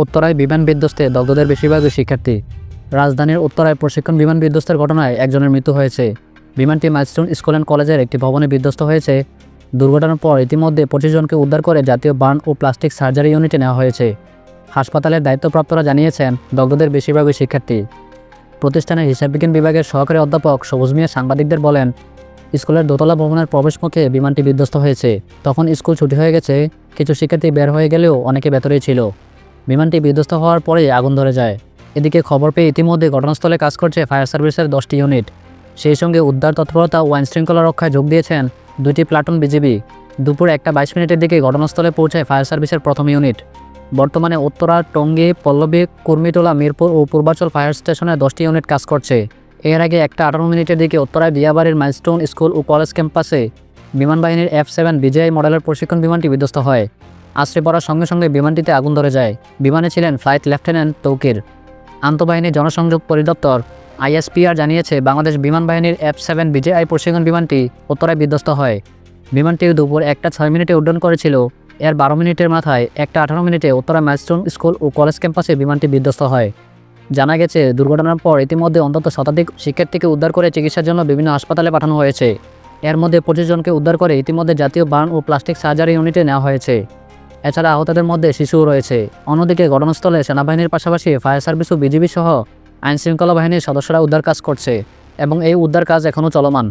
উত্তরায় বিমান বিধ্বস্তে দগ্ধদের বেশিরভাগই শিক্ষার্থী। রাজধানীর উত্তরায় প্রশিক্ষণ বিমান বিধ্বস্তের ঘটনায় একজনের মৃত্যু হয়েছে। বিমানটি মাইলস্টোন স্কুল অ্যান্ড কলেজের একটি ভবনে বিধ্বস্ত হয়েছে। দুর্ঘটনার পর ইতিমধ্যে 25 জনকে উদ্ধার করে জাতীয় বার্ন ও প্লাস্টিক সার্জারি ইউনিটে নেওয়া হয়েছে। হাসপাতালের দায়িত্বপ্রাপ্তরা জানিয়েছেন, দগ্ধদের বেশিরভাগই শিক্ষার্থী। প্রতিষ্ঠানের হিসাববিজ্ঞান বিভাগের সহকারী অধ্যাপক সবুজ মিয়া সাংবাদিকদের বলেন, স্কুলের দোতলা ভবনের প্রবেশমুখে বিমানটি বিধ্বস্ত হয়েছে। তখন স্কুল ছুটি হয়ে গেছে। কিছু শিক্ষার্থী বের হয়ে গেলেও অনেকে ভেতরেই ছিল। বিমানটি বিধ্বস্ত হওয়ার পরেই আগুন ধরে যায়। এদিকে খবর পেয়ে ইতিমধ্যে ঘটনাস্থলে কাজ করছে ফায়ার সার্ভিসের 10টি ইউনিট। সেই সঙ্গে উদ্ধার তৎপরতা ও আইনশৃঙ্খলা রক্ষায় যোগ দিয়েছেন 2টি প্লাটুন বিজিবি। দুপুর 1:22 দিকে ঘটনাস্থলে পৌঁছায় ফায়ার সার্ভিসের প্রথম ইউনিট। বর্তমানে উত্তরা, টঙ্গী, পল্লবী, কুর্মিটোলা, মিরপুর ও পূর্বাচল ফায়ার স্টেশনে 10টি ইউনিট কাজ করছে। এর আগে 1:18 দিকে উত্তরায় দিয়াবাড়ির মাইলস্টোন স্কুল ও কলেজ ক্যাম্পাসে বিমান বাহিনীর F-7 বিজেআই মডেলের প্রশিক্ষণ বিমানটি বিধ্বস্ত হয়। আশ্রে পড়ার সঙ্গে সঙ্গে বিমানটিতে আগুন ধরে যায়। বিমানে ছিলেন ফ্লাইট লেফটেন্যান্ট তৌকির। আন্তঃবাহিনী জনসংযোগ পরিদপ্তর ISPR জানিয়েছে, বাংলাদেশ বিমান বাহিনীর F-7 বিজেআই প্রশিক্ষণ বিমানটি উত্তরায় বিধ্বস্ত হয়। বিমানটি দুপুর 1:06 উড্ডয়ন করেছিল। এর 12 মিনিটের মাথায় 1:18 উত্তরা মাইলস্টোন স্কুল ও কলেজ ক্যাম্পাসে বিমানটি বিধ্বস্ত হয়। জানা গেছে, দুর্ঘটনার পর ইতিমধ্যে অন্তত শতাধিক শিক্ষার্থীকে উদ্ধার করে চিকিৎসার জন্য বিভিন্ন হাসপাতালে পাঠানো হয়েছে। এর মধ্যে 25 জনকে উদ্ধার করে ইতিমধ্যে জাতীয় বার্ন ও প্লাস্টিক সার্জারি ইউনিটে নেওয়া হয়েছে। এছাড়া আহতদের মধ্যে শিশুও রয়েছে। অন্যদিকে ঘটনাস্থলে সেনাবাহিনীর পাশাপাশি ফায়ার সার্ভিস ও বিজিবি সহ আইনশৃঙ্খলা বাহিনীর সদস্যরা উদ্ধার কাজ করছে এবং এই উদ্ধার কাজ এখনও চলমান।